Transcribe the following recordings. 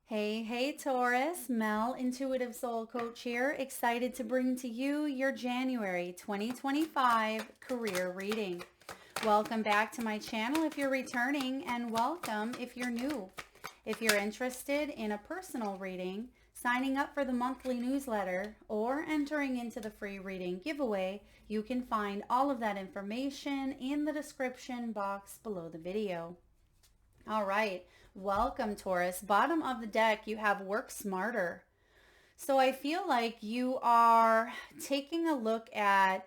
Hey, Taurus, Mel, Intuitive Soul Coach here, excited to bring to you your January 2025 career reading. Welcome back to my channel if you're returning, and welcome if you're new. If you're interested in a personal reading, signing up for the monthly newsletter, or entering into the free reading giveaway, you can find all of that information in the description box below the video. All right, welcome Taurus. Bottom of the deck, you have work smarter. So I feel like you are taking a look at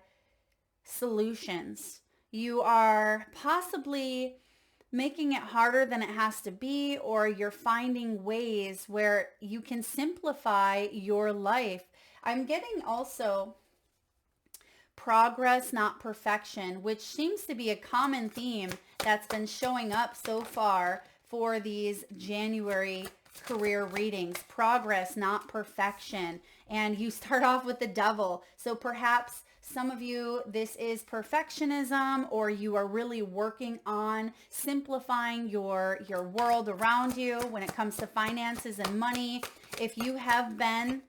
solutions. You are possibly making it harder than it has to be, or you're finding ways where you can simplify your life. I'm getting also progress, not perfection, which seems to be a common theme that's been showing up so far for these January career readings. Progress, not perfection. And you start off with the devil. So perhaps some of you, this is perfectionism, or you are really working on simplifying your world around you when it comes to finances and money. If you have been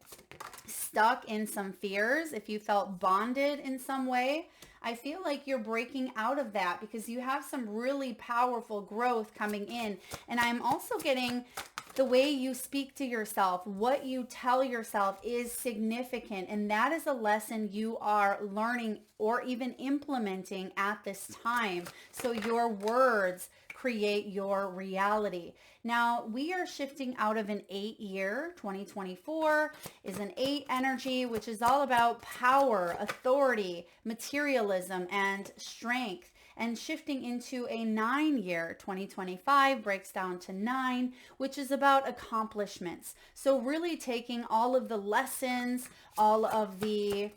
stuck in some fears, if you felt bonded in some way, I feel like you're breaking out of that because you have some really powerful growth coming in. And I'm also getting the way you speak to yourself, what you tell yourself is significant. And that is a lesson you are learning or even implementing at this time. So your words create your reality. Now, we are shifting out of an 8-year. 2024 is an 8 energy, which is all about power, authority, materialism, and strength, and shifting into a 9-year. 2025 breaks down to 9, which is about accomplishments. So really taking all of the lessons, all of the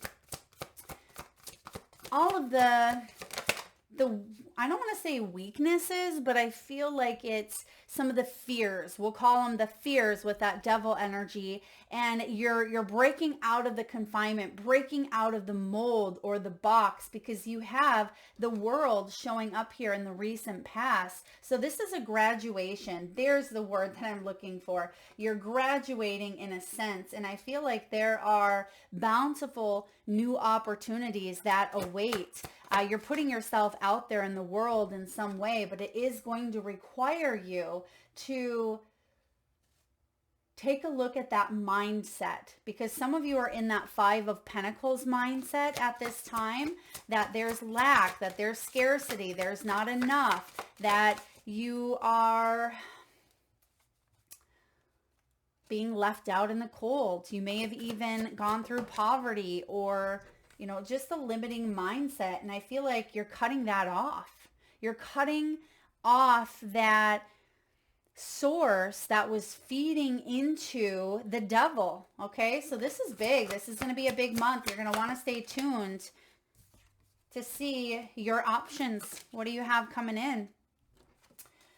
I don't want to say weaknesses, but I feel like it's some of the fears. We'll call them the fears with that devil energy. And you're breaking out of the confinement, breaking out of the mold or the box, because you have the world showing up here in the recent past. So this is a graduation. There's the word that I'm looking for. You're graduating in a sense. And I feel like there are bountiful new opportunities that await. You're putting yourself out there in the world in some way, but it is going to require you to take a look at that mindset, because some of you are in that 5 of Pentacles mindset at this time, that there's lack, that there's scarcity, there's not enough, that you are being left out in the cold. You may have even gone through poverty or just a limiting mindset. And I feel like you're cutting that off. You're cutting off that source that was feeding into the devil. Okay, so this is big. This is going to be a big month. You're going to want to stay tuned to see your options. What do you have coming in?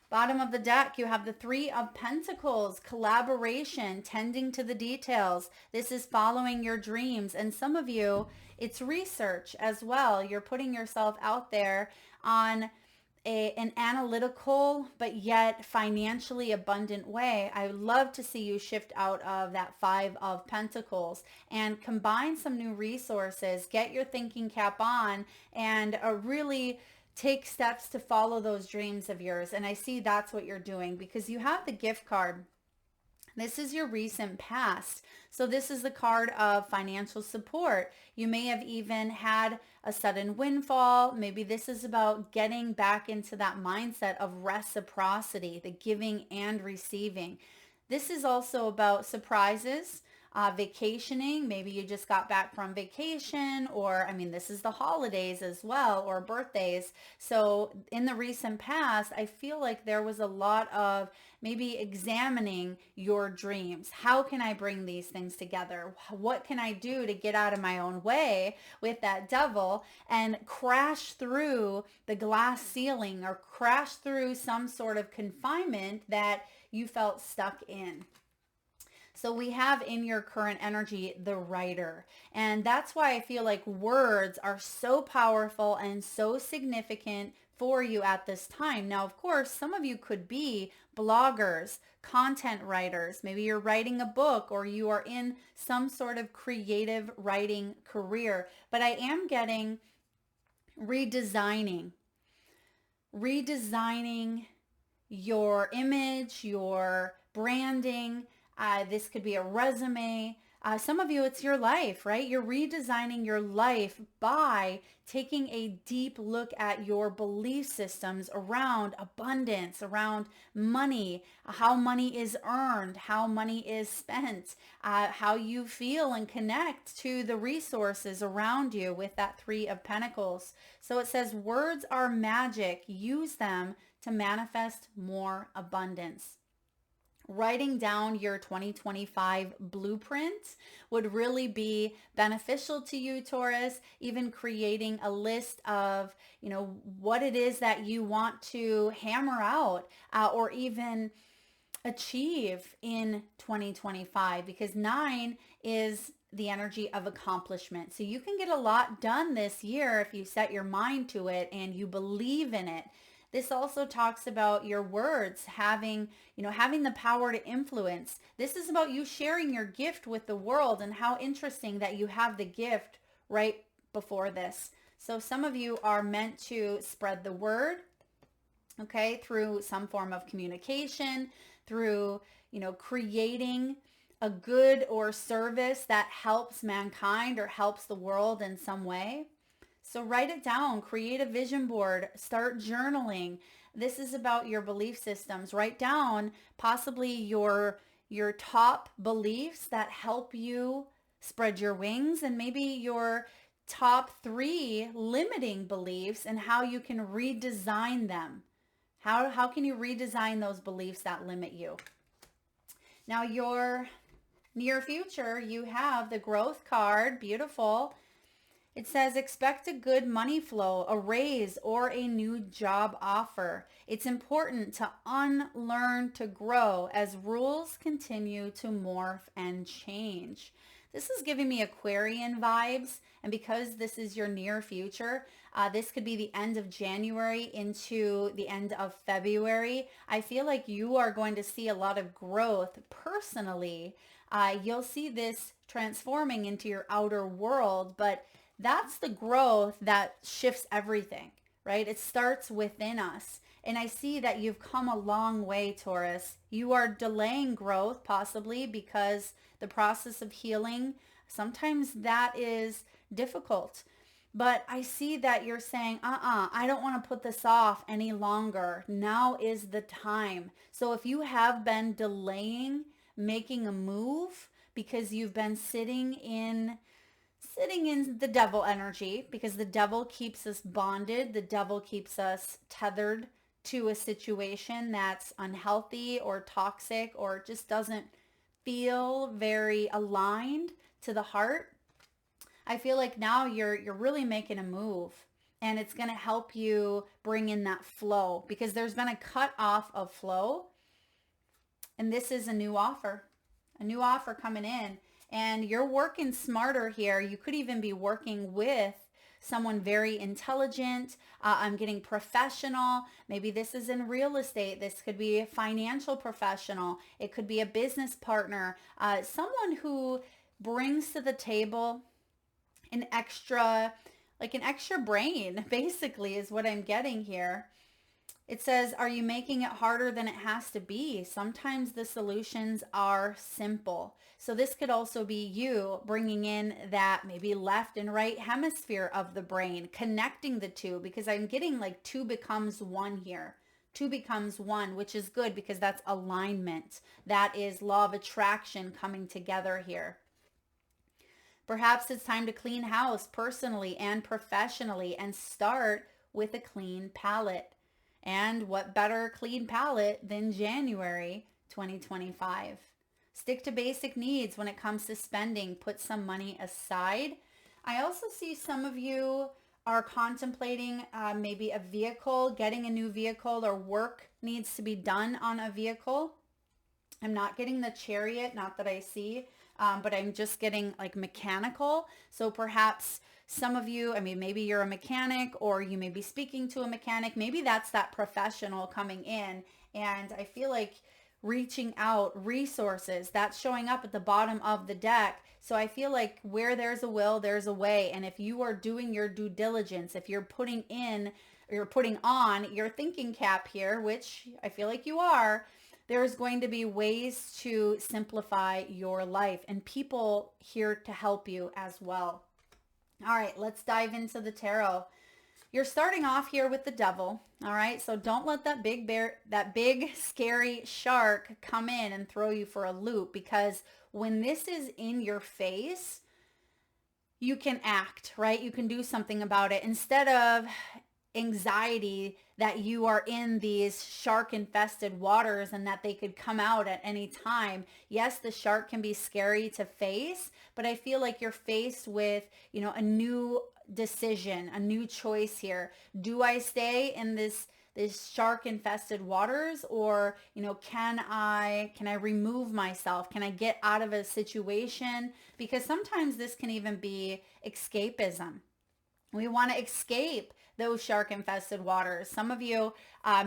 Bottom of the deck, you have the 3 of Pentacles, collaboration, tending to the details. This is following your dreams. And some of you, it's research as well. You're putting yourself out there on an analytical but yet financially abundant way. I would love to see you shift out of that 5 of Pentacles and combine some new resources, get your thinking cap on, and really take steps to follow those dreams of yours. And I see that's what you're doing because you have the gift card. This is your recent past. So this is the card of financial support. You may have even had a sudden windfall. Maybe this is about getting back into that mindset of reciprocity, the giving and receiving. This is also about surprises. Vacationing, maybe you just got back from vacation, or this is the holidays as well, or birthdays. So in the recent past, I feel like there was a lot of maybe examining your dreams. How can I bring these things together? What can I do to get out of my own way with that devil and crash through the glass ceiling or crash through some sort of confinement that you felt stuck in? So we have in your current energy, the writer. And that's why I feel like words are so powerful and so significant for you at this time. Now, of course, some of you could be bloggers, content writers. Maybe you're writing a book or you are in some sort of creative writing career. But I am getting redesigning your image, your branding. This could be a resume. Some of you, it's your life, right? You're redesigning your life by taking a deep look at your belief systems around abundance, around money, how money is earned, how money is spent, how you feel and connect to the resources around you with that Three of Pentacles. So it says, words are magic. Use them to manifest more abundance. Writing down your 2025 blueprint would really be beneficial to you, Taurus. Even creating a list of, what it is that you want to hammer out or even achieve in 2025, because 9 is the energy of accomplishment. So you can get a lot done this year if you set your mind to it and you believe in it. This also talks about your words having the power to influence. This is about you sharing your gift with the world, and how interesting that you have the gift right before this. So some of you are meant to spread the word, okay, through some form of communication, through, creating a good or service that helps mankind or helps the world in some way. So write it down, create a vision board, start journaling. This is about your belief systems. Write down possibly your top beliefs that help you spread your wings, and maybe your top 3 limiting beliefs and how you can redesign them. How can you redesign those beliefs that limit you? Now, your near future, you have the growth card. Beautiful. It says, expect a good money flow, a raise, or a new job offer. It's important to unlearn to grow as rules continue to morph and change. This is giving me Aquarian vibes. And because this is your near future, this could be the end of January into the end of February. I feel like you are going to see a lot of growth personally. You'll see this transforming into your outer world, but that's the growth that shifts everything, right? It starts within us. And I see that you've come a long way, Taurus. You are delaying growth possibly because the process of healing, sometimes that is difficult. But I see that you're saying, I don't want to put this off any longer. Now is the time. So if you have been delaying making a move because you've been sitting in the devil energy, because the devil keeps us bonded. The devil keeps us tethered to a situation that's unhealthy or toxic or just doesn't feel very aligned to the heart. I feel like now you're really making a move, and it's going to help you bring in that flow, because there's been a cut off of flow, and this is a new offer coming in. And you're working smarter here. You could even be working with someone very intelligent. I'm getting professional. Maybe this is in real estate. This could be a financial professional. It could be a business partner. Someone who brings to the table an extra brain, basically, is what I'm getting here. It says, are you making it harder than it has to be? Sometimes the solutions are simple. So this could also be you bringing in that maybe left and right hemisphere of the brain, connecting the two, because I'm getting like 2 becomes 1 here. 2 becomes 1, which is good because that's alignment. That is law of attraction coming together here. Perhaps it's time to clean house personally and professionally and start with a clean palette. And what better clean palette than January 2025? Stick to basic needs when it comes to spending. Put some money aside. I also see some of you are contemplating maybe a vehicle, getting a new vehicle, or work needs to be done on a vehicle. I'm not getting the Chariot, not that I see, but I'm just getting like mechanical. So perhaps some of you, I mean, maybe you're a mechanic or you may be speaking to a mechanic. Maybe that's that professional coming in. And I feel like reaching out, resources, that's showing up at the bottom of the deck. So I feel like where there's a will, there's a way. And if you are doing your due diligence, if you're putting on your thinking cap here, which I feel like you are, there's going to be ways to simplify your life and people here to help you as well. All right, let's dive into the tarot. You're starting off here with the devil. All right, so don't let that big scary shark come in and throw you for a loop, because when this is in your face, you can act, right? You can do something about it instead of anxiety that you are in these shark infested waters and that they could come out at any time. Yes, the shark can be scary to face, but I feel like you're faced with, a new decision, a new choice here. Do I stay in this shark infested waters, or can I remove myself? Can I get out of a situation? Because sometimes this can even be escapism. We want to escape those shark infested waters. Some of you,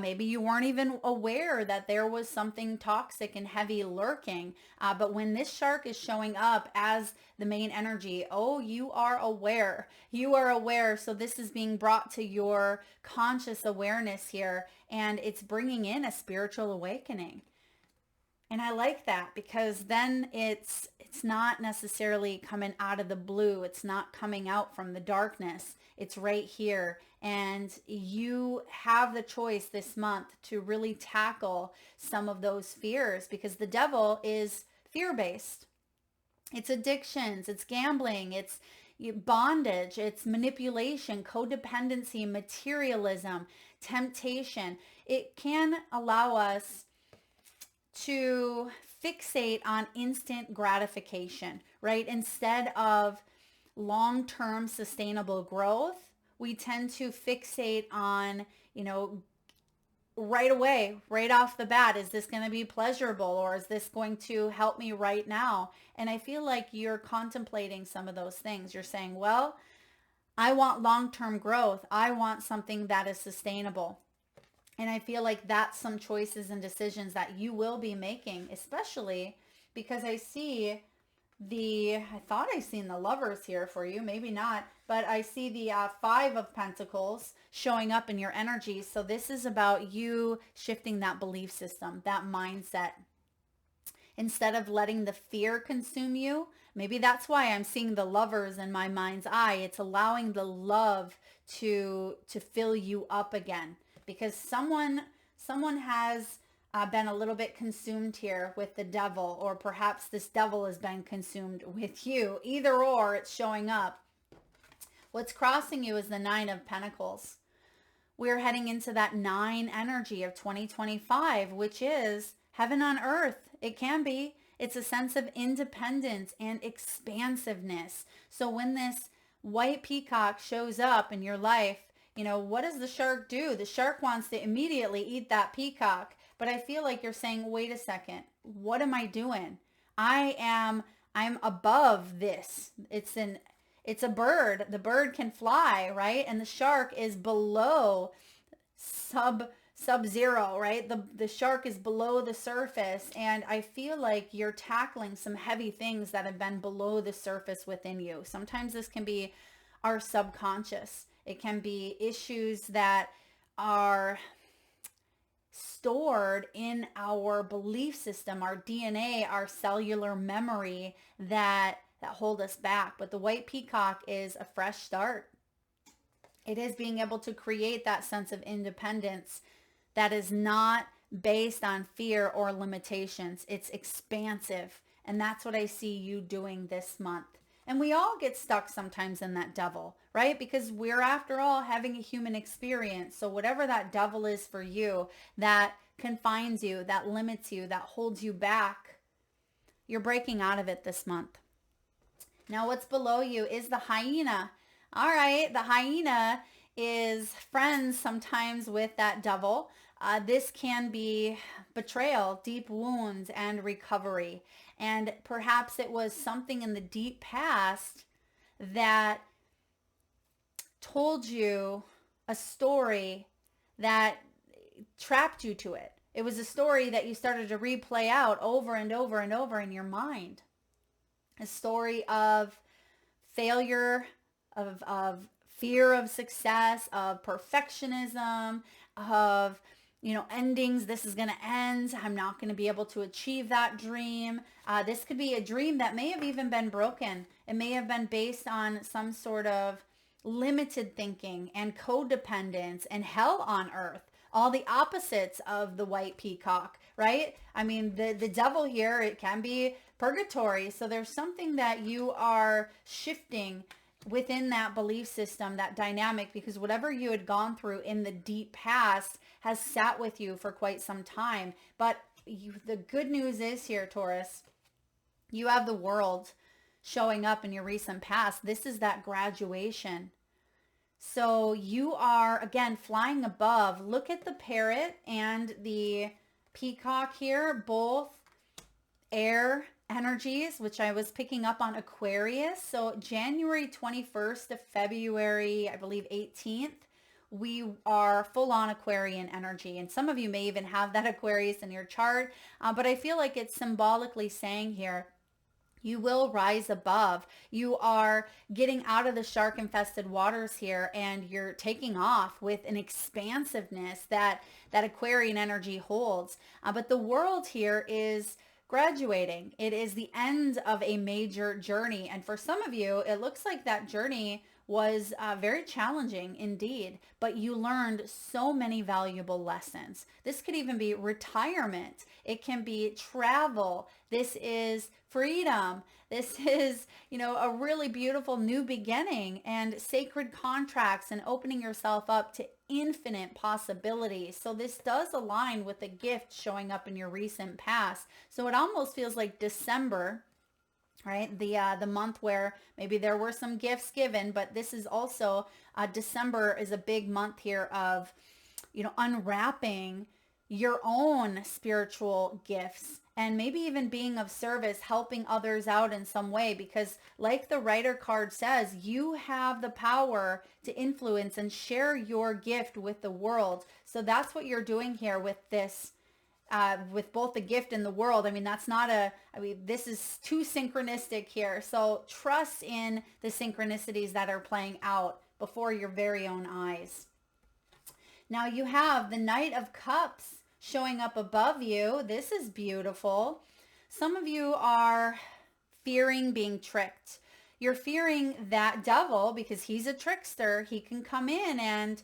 maybe you weren't even aware that there was something toxic and heavy lurking. But when this shark is showing up as the main energy, you are aware. You are aware. So this is being brought to your conscious awareness here, and it's bringing in a spiritual awakening. And I like that, because then it's not necessarily coming out of the blue. It's not coming out from the darkness. It's right here. And you have the choice this month to really tackle some of those fears, because the devil is fear-based. It's addictions, it's gambling, it's bondage, it's manipulation, codependency, materialism, temptation. It can allow us to fixate on instant gratification, right? Instead of long-term sustainable growth, we tend to fixate on, right away, right off the bat, is this going to be pleasurable, or is this going to help me right now? And I feel like you're contemplating some of those things. You're saying, well, I want long-term growth. I want something that is sustainable. And I feel like that's some choices and decisions that you will be making, especially because I thought I seen the Lovers here for you, maybe not, but I see the Five of Pentacles showing up in your energy. So this is about you shifting that belief system, that mindset. Instead of letting the fear consume you, maybe that's why I'm seeing the Lovers in my mind's eye. It's allowing the love to fill you up again. Because someone has been a little bit consumed here with the devil, or perhaps this devil has been consumed with you. Either or, it's showing up. What's crossing you is the Nine of Pentacles. We're heading into that 9 energy of 2025, which is heaven on earth. It can be. It's a sense of independence and expansiveness. So when this white peacock shows up in your life, what does the shark do? The shark wants to immediately eat that peacock. But I feel like you're saying, wait a second, what am I doing? I'm above this. It's a bird. The bird can fly, right? And the shark is below sub-zero, right? The shark is below the surface. And I feel like you're tackling some heavy things that have been below the surface within you. Sometimes this can be our subconscious. It can be issues that are stored in our belief system, our DNA, our cellular memory that hold us back. But the white peacock is a fresh start. It is being able to create that sense of independence that is not based on fear or limitations. It's expansive. And that's what I see you doing this month. And we all get stuck sometimes in that devil, right? Because we're, after all, having a human experience. So whatever that devil is for you, that confines you, that limits you, that holds you back, you're breaking out of it this month. Now what's below you is the hyena. All right, the hyena is friends sometimes with that devil. This can be betrayal, deep wounds, and recovery. And perhaps it was something in the deep past that told you a story that trapped you to it. It was a story that you started to replay out over and over and over in your mind. A story of failure, of fear of success, of perfectionism, of, endings. This is going to end. I'm not going to be able to achieve that dream. This could be a dream that may have even been broken. It may have been based on some sort of limited thinking and codependence and hell on earth. All the opposites of the white peacock, right? I mean, the devil here, it can be purgatory. So there's something that you are shifting within that belief system, that dynamic, because whatever you had gone through in the deep past has sat with you for quite some time. But the good news is here, Taurus, you have the world showing up in your recent past. This is that graduation. So you are, again, flying above. Look at the parrot and the peacock here, both air energies, which I was picking up on Aquarius. So January 21st to February, I believe 18th, we are full on Aquarian energy. And some of you may even have that Aquarius in your chart. But I feel like it's symbolically saying here, you will rise above. You are getting out of the shark infested waters here, and you're taking off with an expansiveness that Aquarian energy holds. But the world here is graduating. It is the end of a major journey. And for some of you, it looks like that journey was very challenging indeed, but you learned so many valuable lessons. This could even be retirement. It can be travel. This is freedom. This is, a really beautiful new beginning and sacred contracts and opening yourself up to infinite possibilities. So this does align with the gift showing up in your recent past. So it almost feels like December, right? The month where maybe there were some gifts given, but this is also December is a big month here of, unwrapping your own spiritual gifts and maybe even being of service, helping others out in some way, because like the Rider card says, you have the power to influence and share your gift with the world. So that's what you're doing here with this, with both the gift and the world. I mean, this is too synchronistic here. So trust in the synchronicities that are playing out before your very own eyes. Now you have the Knight of Cups showing up above you. This is beautiful. Some of you are fearing being tricked. You're fearing that devil because he's a trickster. He can come in and,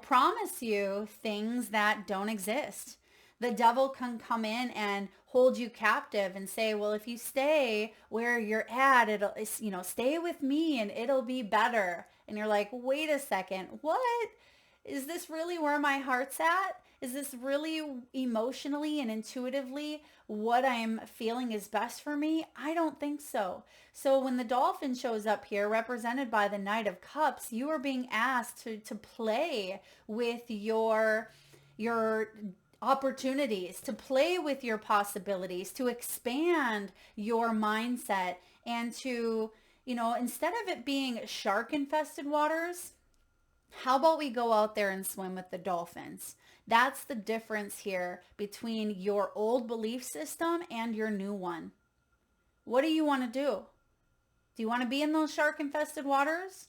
promise you things that don't exist. The devil can come in and hold you captive and say, well, if you stay where you're at, stay with me and it'll be better. And you're like, wait a second, what? Is this really where my heart's at? Is this really emotionally and intuitively what I'm feeling is best for me? I don't think so. So when the dolphin shows up here, represented by the Knight of Cups, you are being asked to play with your opportunities, to play with your possibilities, to expand your mindset, and to, instead of it being shark infested waters, how about we go out there and swim with the dolphins? That's the difference here between your old belief system and your new one. What do you want to do? Do you want to be in those shark infested waters?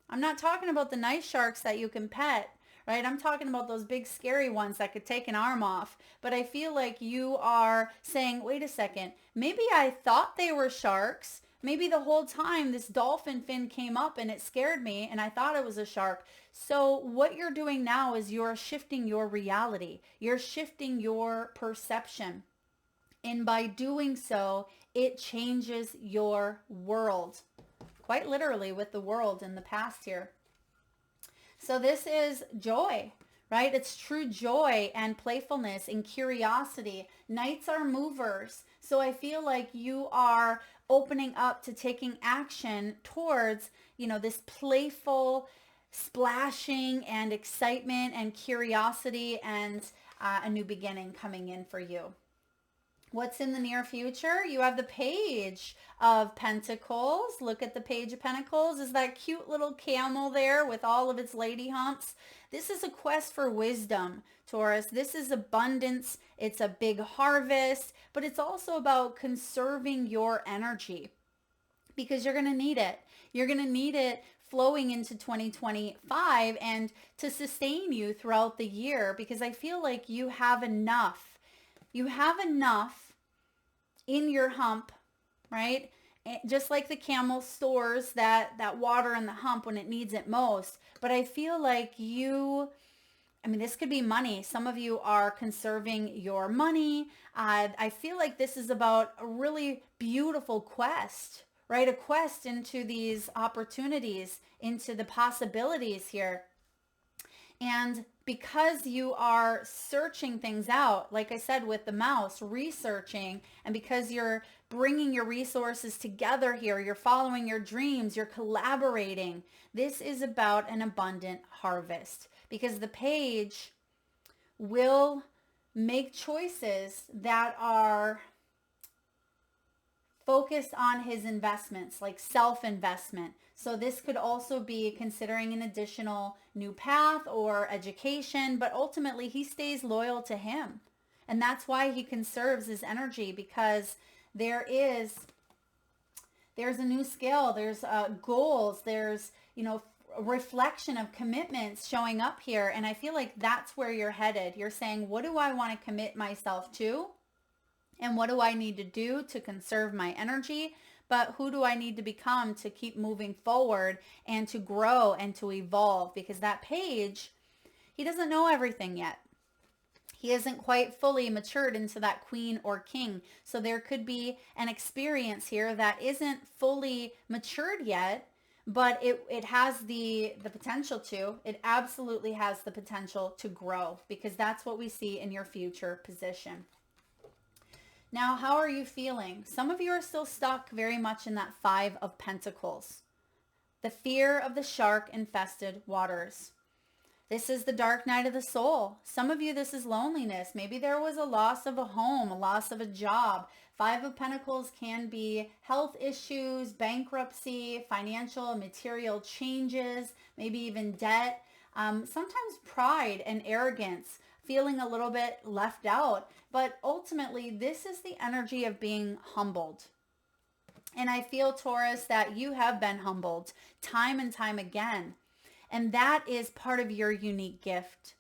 I'm not talking about the nice sharks that you can pet, right? I'm talking about those big scary ones that could take an arm off. But I feel like you are saying, wait a second, maybe I thought they were sharks. Maybe the whole time this dolphin fin came up and it scared me and I thought it was a shark. So what you're doing now is you're shifting your reality. You're shifting your perception. And by doing so, it changes your world. Quite literally with the world in the past here. So this is joy, right? It's true joy and playfulness and curiosity. Knights are movers. So I feel like you are opening up to taking action towards, this playful splashing and excitement and curiosity and a new beginning coming in for you. What's in the near future? You have the Page of Pentacles. Look at the Page of Pentacles. Is that cute little camel there with all of its lady humps? This is a quest for wisdom, Taurus. This is abundance. It's a big harvest, but it's also about conserving your energy because you're going to need it. You're going to need it flowing into 2025 and to sustain you throughout the year, because I feel like you have enough. You have enough in your hump, right? Just like the camel stores that water in the hump when it needs it most. But I feel like this could be money. Some of you are conserving your money. I feel like this is about a really beautiful quest, right? A quest into these opportunities, into the possibilities here. And because you are searching things out, like I said with the mouse, researching, and because you're bringing your resources together here, you're following your dreams, you're collaborating, this is about an abundant harvest. Because the Page will make choices that are focused on his investments, like self-investment. So this could also be considering an additional new path or education, but ultimately he stays loyal to him. And that's why he conserves his energy, because there's a new skill, there's goals, there's, reflection of commitments showing up here. And I feel like that's where you're headed. You're saying, what do I want to commit myself to? And what do I need to do to conserve my energy? But who do I need to become to keep moving forward and to grow and to evolve? Because that Page, he doesn't know everything yet. He isn't quite fully matured into that queen or king. So there could be an experience here that isn't fully matured yet, but it has the potential to. It absolutely has the potential to grow, because that's what we see in your future position. Now, how are you feeling? Some of you are still stuck very much in that Five of Pentacles. The fear of the shark-infested waters. This is the dark night of the soul. Some of you, this is loneliness. Maybe there was a loss of a home, a loss of a job. Five of Pentacles can be health issues, bankruptcy, financial and material changes, maybe even debt. Sometimes pride and arrogance, feeling a little bit left out. But ultimately, this is the energy of being humbled. And I feel, Taurus, that you have been humbled time and time again. And that is part of your unique gift.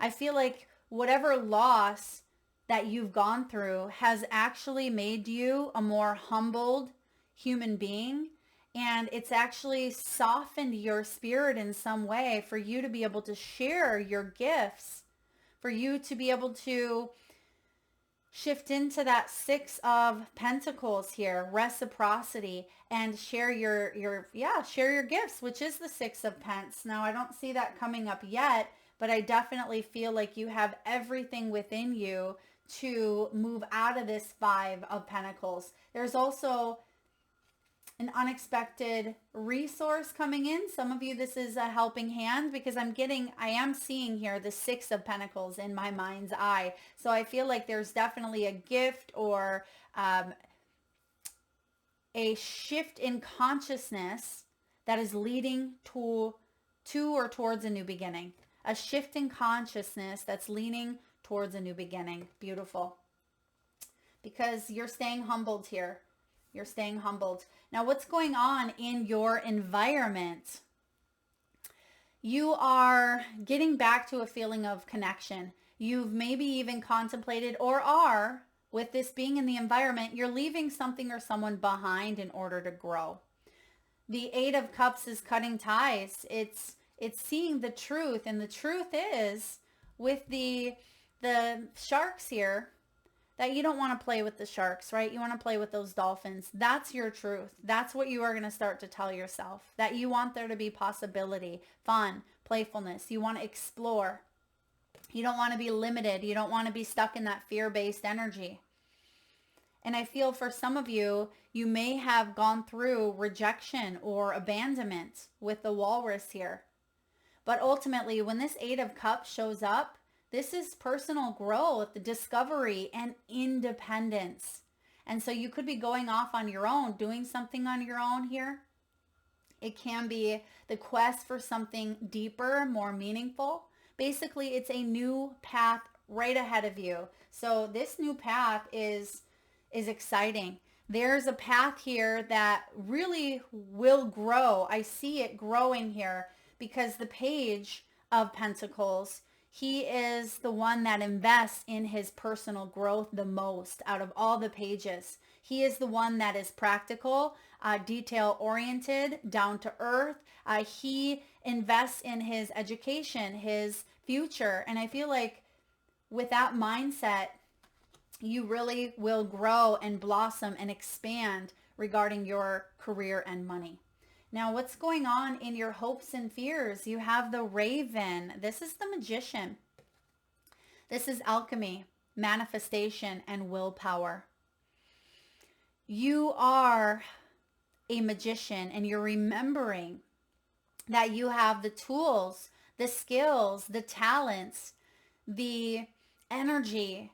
I feel like whatever loss that you've gone through has actually made you a more humbled human being. And it's actually softened your spirit in some way for you to be able to share your gifts, for you to be able to shift into that Six of Pentacles here, reciprocity, and share your gifts, which is the Six of Pence. Now, I don't see that coming up yet, but I definitely feel like you have everything within you to move out of this Five of Pentacles. There's also an unexpected resource coming in. Some of you, this is a helping hand, because I am seeing here the Six of Pentacles in my mind's eye. So I feel like there's definitely a gift or a shift in consciousness that is leading to or towards a new beginning. A shift in consciousness that's leaning towards a new beginning. Beautiful. Because you're staying humbled here. You're staying humbled. Now, what's going on in your environment? You are getting back to a feeling of connection. You've maybe even contemplated, or are, with this being in the environment, you're leaving something or someone behind in order to grow. The Eight of Cups is cutting ties. It's seeing the truth. And the truth is, with the sharks here, that you don't want to play with the sharks, right? You want to play with those dolphins. That's your truth. That's what you are going to start to tell yourself. That you want there to be possibility, fun, playfulness. You want to explore. You don't want to be limited. You don't want to be stuck in that fear-based energy. And I feel for some of you, you may have gone through rejection or abandonment with the walrus here. But ultimately, when this Eight of Cups shows up, This is personal growth, discovery, and independence. And so you could be going off on your own, doing something on your own here. It can be the quest for something deeper, more meaningful. Basically, it's a new path right ahead of you. So this new path is exciting. There's a path here that really will grow. I see it growing here because the Page of Pentacles, he is the one that invests in his personal growth the most out of all the pages. He is the one that is practical, detail oriented, down to earth. He invests in his education, his future. And I feel like with that mindset, you really will grow and blossom and expand regarding your career and money. Now, what's going on in your hopes and fears? You have the Raven. This is the Magician. This is alchemy, manifestation, and willpower. You are a magician, and you're remembering that you have the tools, the skills, the talents, the energy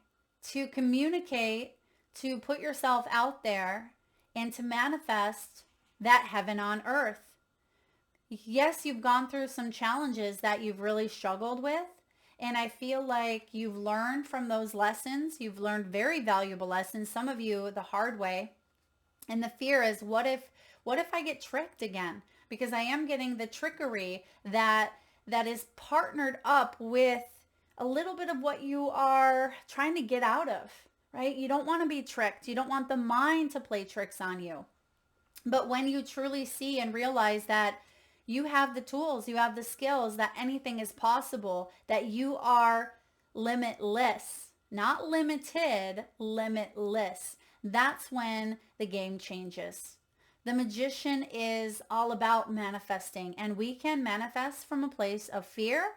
to communicate, to put yourself out there, and to manifest that heaven on earth. Yes, you've gone through some challenges that you've really struggled with, and I feel like you've learned from those lessons. You've learned very valuable lessons, some of you the hard way. And the fear is, what if I get tricked again? Because I am getting the trickery that is partnered up with a little bit of what you are trying to get out of, right? You don't want to be tricked. You don't want the mind to play tricks on you. But when you truly see and realize that you have the tools, you have the skills, that anything is possible, that you are limitless, not limited, limitless, that's when the game changes. The Magician is all about manifesting, and we can manifest from a place of fear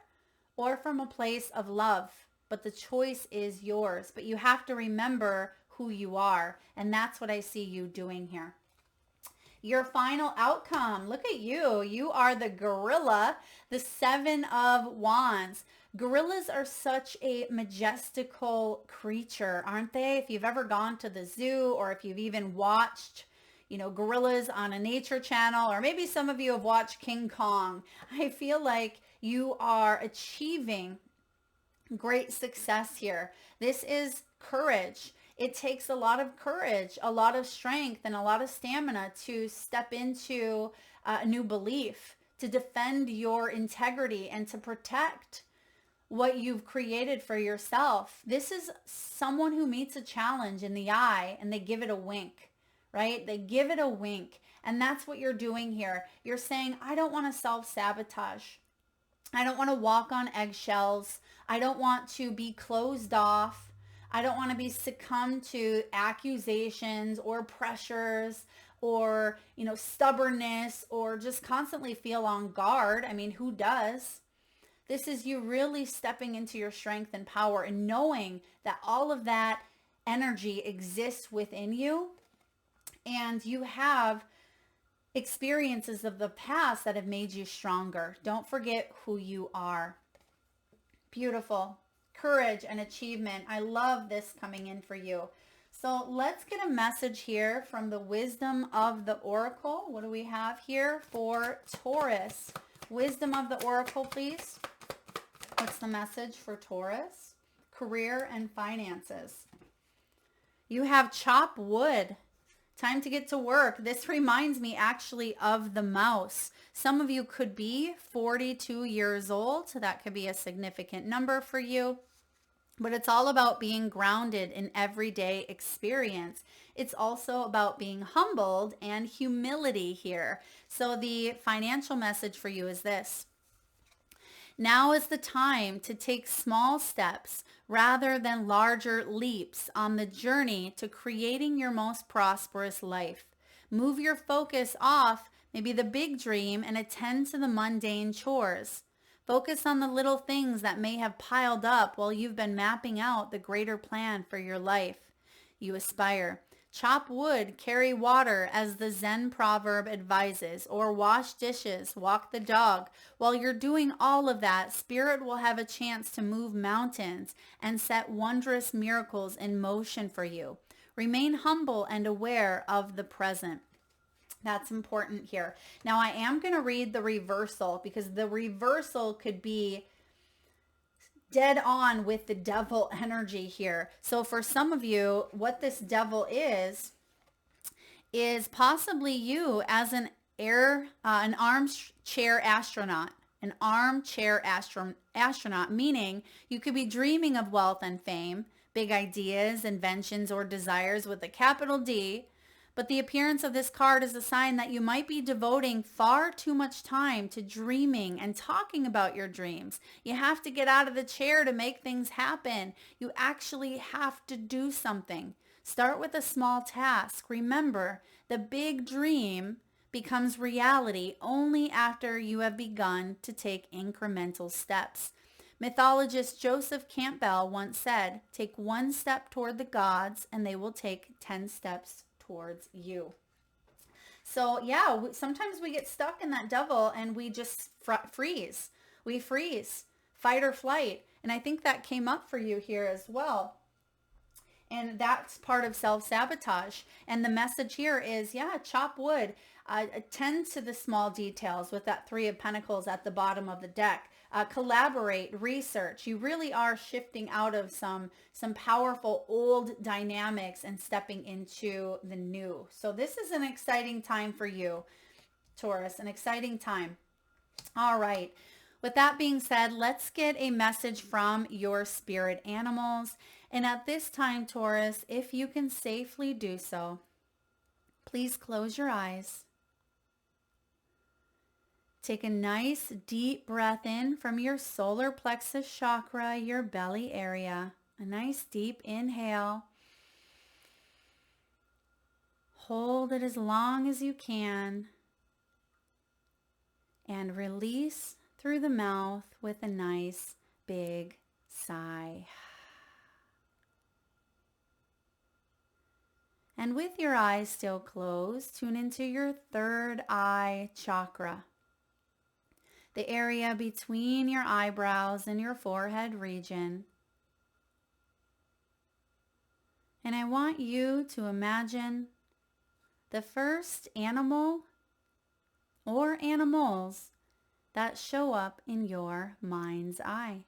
or from a place of love, but the choice is yours. But you have to remember who you are, and that's what I see you doing here. Your final outcome, look at you. You are the gorilla, the Seven of Wands. Gorillas are such a majestical creature, aren't they? If you've ever gone to the zoo, or if you've even watched, gorillas on a nature channel, or maybe some of you have watched King Kong, I feel like you are achieving great success here. This is courage. It takes a lot of courage, a lot of strength, and a lot of stamina to step into a new belief, to defend your integrity, and to protect what you've created for yourself. This is someone who meets a challenge in the eye and they give it a wink, right? They give it a wink. And that's what you're doing here. You're saying, I don't want to self-sabotage. I don't want to walk on eggshells. I don't want to be closed off. I don't want to be succumbed to accusations or pressures or, stubbornness, or just constantly feel on guard. I mean, who does? This is you really stepping into your strength and power and knowing that all of that energy exists within you, and you have experiences of the past that have made you stronger. Don't forget who you are. Beautiful. Courage and achievement. I love this coming in for you. So let's get a message here from the Wisdom of the Oracle. What do we have here for Taurus? Wisdom of the Oracle, please. What's the message for Taurus? Career and finances. You have chop wood. Time to get to work. This reminds me actually of the mouse. Some of you could be 42 years old. So that could be a significant number for you. But it's all about being grounded in everyday experience. It's also about being humbled and humility here. So the financial message for you is this. Now is the time to take small steps rather than larger leaps on the journey to creating your most prosperous life. Move your focus off maybe the big dream and attend to the mundane chores. Focus on the little things that may have piled up while you've been mapping out the greater plan for your life. You aspire Chop wood, carry water, as the Zen proverb advises, or wash dishes, walk the dog. While you're doing all of that, Spirit will have a chance to move mountains and set wondrous miracles in motion for you. Remain humble and aware of the present. That's important here. Now, I am going to read the reversal because the reversal could be dead on with the devil energy here. So for some of you, what this devil is possibly you as an armchair astronaut. An armchair astronaut, meaning you could be dreaming of wealth and fame, big ideas, inventions, or desires with a capital D. But the appearance of this card is a sign that you might be devoting far too much time to dreaming and talking about your dreams. You have to get out of the chair to make things happen. You actually have to do something. Start with a small task. Remember, the big dream becomes reality only after you have begun to take incremental steps. Mythologist Joseph Campbell once said, "Take one step toward the gods and they will take 10 steps towards you." So yeah, sometimes we get stuck in that devil and we just freeze. We freeze, fight or flight. And I think that came up for you here as well. And that's part of self-sabotage. And the message here is, yeah, chop wood. Attend to the small details with that 3 of Pentacles at the bottom of the deck. Collaborate, research. You really are shifting out of some powerful old dynamics and stepping into the new. So this is an exciting time for you, Taurus, an exciting time. All right. With that being said, let's get a message from your spirit animals. And at this time, Taurus, if you can safely do so, please close your eyes. Take a nice deep breath in from your solar plexus chakra, your belly area. A nice deep inhale. Hold it as long as you can. And release through the mouth with a nice big sigh. And with your eyes still closed, tune into your third eye chakra, the area between your eyebrows and your forehead region. And I want you to imagine the first animal or animals that show up in your mind's eye.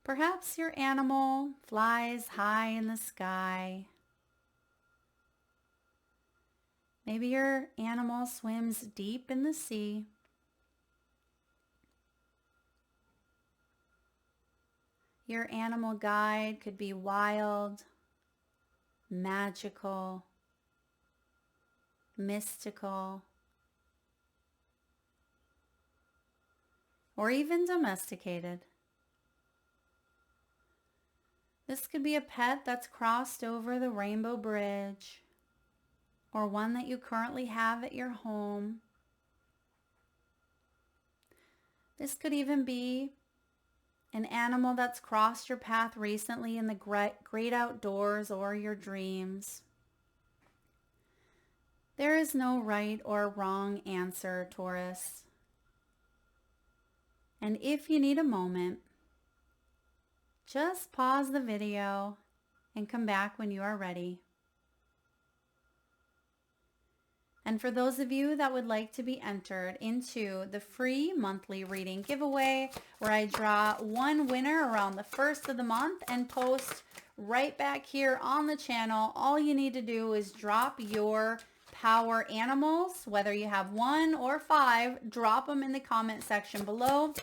Perhaps your animal flies high in the sky. Maybe your animal swims deep in the sea. Your animal guide could be wild, magical, mystical, or even domesticated. This could be a pet that's crossed over the rainbow bridge, or one that you currently have at your home. This could even be an animal that's crossed your path recently in the great outdoors or your dreams. There is no right or wrong answer, Taurus. And if you need a moment, just pause the video and come back when you are ready. And for those of you that would like to be entered into the free monthly reading giveaway, where I draw one winner around the first of the month and post right back here on the channel, all you need to do is drop your power animals, whether you have 1 or 5, drop them in the comment section below.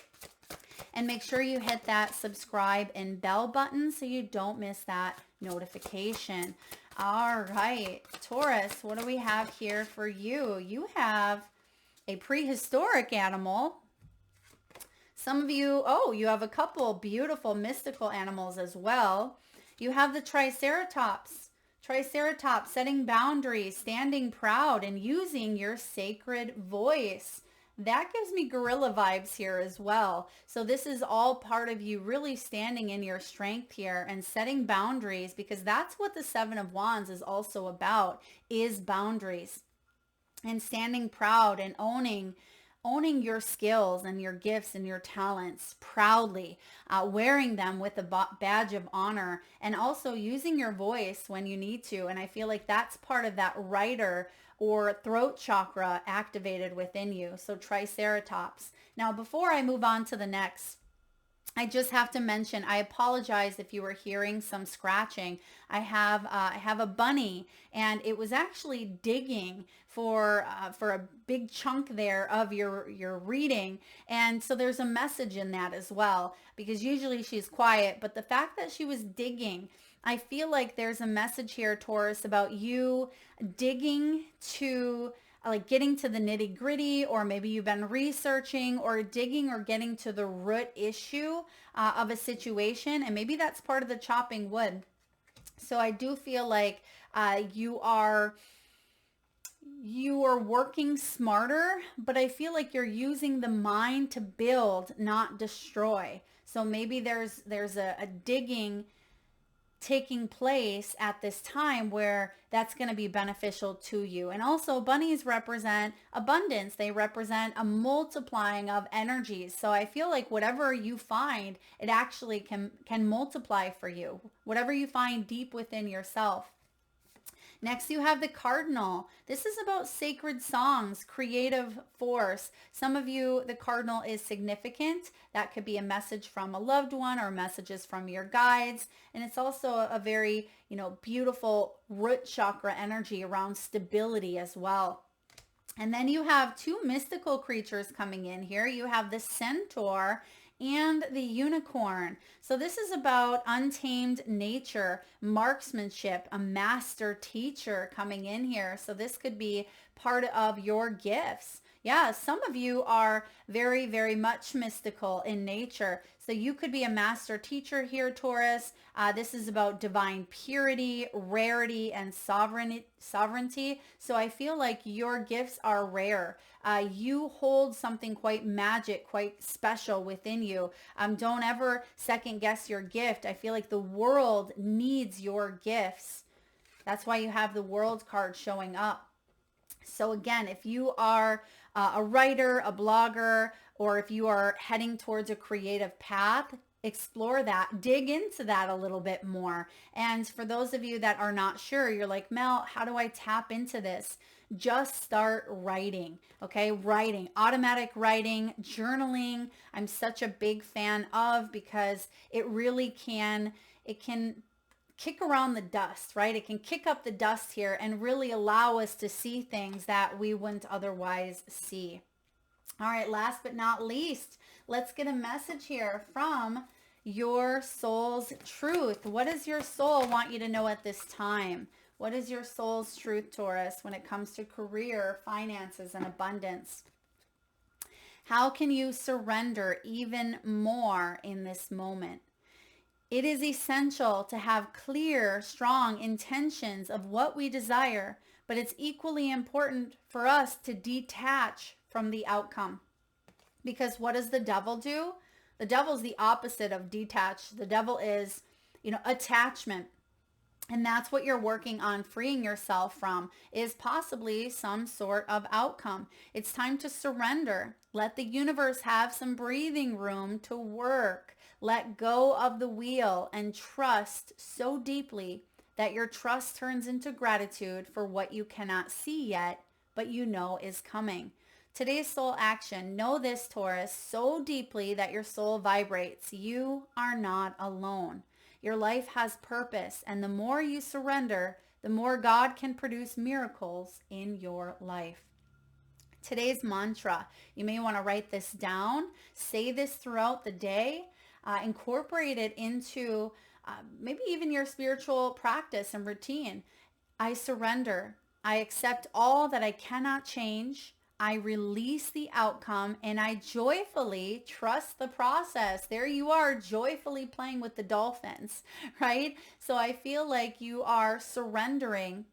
And make sure you hit that subscribe and bell button so you don't miss that notification. All right, Taurus, what do we have here for you? You have a prehistoric animal. Some of you, you have a couple beautiful mystical animals as well. You have the Triceratops. Triceratops setting boundaries, standing proud, and using your sacred voice. That gives me gorilla vibes here as well. So this is all part of you really standing in your strength here and setting boundaries, because that's what the Seven of Wands is also about, is boundaries and standing proud and owning your skills and your gifts and your talents proudly, wearing them with a badge of honor, and also using your voice when you need to. And I feel like that's part of that writer or throat chakra activated within you. So triceratops. Now, before I move on to the next, I just have to mention, I apologize if you were hearing some scratching. I have a bunny, and it was actually digging for a big chunk there of your reading, and so there's a message in that as well, because usually she's quiet, but the fact that she was digging, I feel like there's a message here, Taurus, about you digging to like getting to the nitty gritty, or maybe you've been researching or digging or getting to the root issue of a situation. And maybe that's part of the chopping wood. So I do feel like you are working smarter, but I feel like you're using the mind to build, not destroy. So maybe there's a digging taking place at this time where that's going to be beneficial to you. And also, bunnies represent abundance. They represent a multiplying of energies. So I feel like whatever you find, it actually can multiply for you. Whatever you find deep within yourself. Next, you have the cardinal. This is about sacred songs, creative force. Some of you, the cardinal is significant. That could be a message from a loved one or messages from your guides. And it's also a very, beautiful root chakra energy around stability as well. And then you have two mystical creatures coming in here. You have the centaur and the unicorn. So this is about untamed nature, marksmanship, a master teacher coming in here. So this could be part of your gifts. Yeah, some of you are very, very much mystical in nature. So you could be a master teacher here, Taurus. This is about divine purity, rarity, and sovereignty. So I feel like your gifts are rare. You hold something quite magic, quite special within you. Don't ever second guess your gift. I feel like the world needs your gifts. That's why you have the world card showing up. So again, if you are a writer, a blogger, or if you are heading towards a creative path, explore that, dig into that a little bit more. And for those of you that are not sure, you're like, Mel, how do I tap into this? Just start writing, okay? Writing, automatic writing, journaling. I'm such a big fan of, because it really can kick around the dust, right? It can kick up the dust here and really allow us to see things that we wouldn't otherwise see. All right, last but not least, let's get a message here from your soul's truth. What does your soul want you to know at this time? What is your soul's truth, Taurus, when it comes to career, finances, and abundance? How can you surrender even more in this moment? It is essential to have clear, strong intentions of what we desire, but it's equally important for us to detach from the outcome. Because what does the devil do? The devil's the opposite of detach. The devil is, attachment. And that's what you're working on freeing yourself from, is possibly some sort of outcome. It's time to surrender. Let the universe have some breathing room to work. Let go of the wheel and trust so deeply that your trust turns into gratitude for what you cannot see yet, but you know is coming. Today's soul action. Know this, Taurus, so deeply that your soul vibrates. You are not alone. Your life has purpose, and the more you surrender, the more God can produce miracles in your life. Today's mantra, you may want to write this down, say this throughout the day, incorporate it into maybe even your spiritual practice and routine. I surrender. I accept all that I cannot change. I release the outcome, and I joyfully trust the process. There you are, joyfully playing with the dolphins, right? So I feel like you are surrendering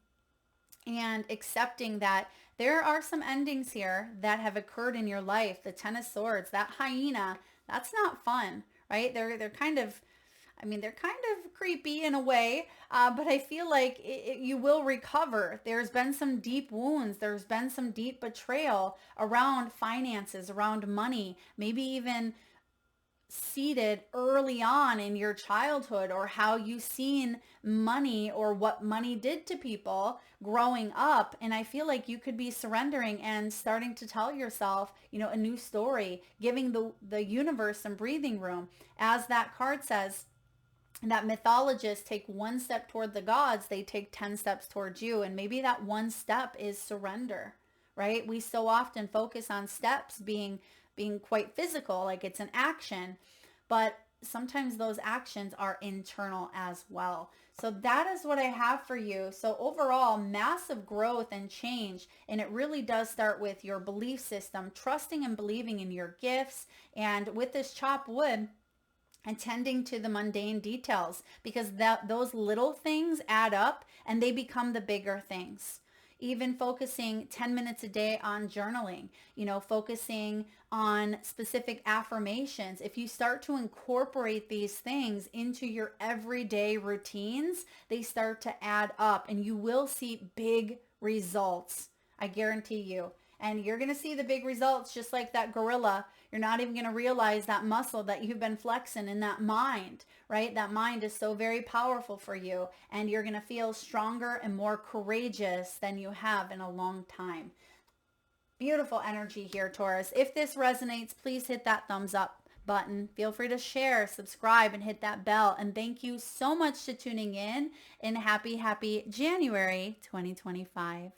and accepting that there are some endings here that have occurred in your life. The Ten of Swords, that hyena, that's not fun, right? They're kind of, I mean, they're kind of creepy in a way, but I feel like you will recover. There's been some deep wounds. There's been some deep betrayal around finances, around money, maybe even seated early on in your childhood, or how you seen money or what money did to people growing up. And I feel like you could be surrendering and starting to tell yourself, a new story, giving the universe some breathing room. As that card says, that mythologists take one step toward the gods, they take 10 steps towards you. And maybe that one step is surrender, right? We so often focus on steps being quite physical, like it's an action, but sometimes those actions are internal as well. So that is what I have for you. So overall, massive growth and change. And it really does start with your belief system, trusting and believing in your gifts. And with this chopped wood, attending to the mundane details, because those little things add up and they become the bigger things. Even focusing 10 minutes a day on journaling, focusing on specific affirmations. If you start to incorporate these things into your everyday routines, they start to add up and you will see big results. I guarantee you. And you're going to see the big results just like that gorilla. You're not even going to realize that muscle that you've been flexing in that mind, right? That mind is so very powerful for you. And you're going to feel stronger and more courageous than you have in a long time. Beautiful energy here, Taurus. If this resonates, please hit that thumbs up button. Feel free to share, subscribe, and hit that bell. And thank you so much for tuning in. And happy January 2025.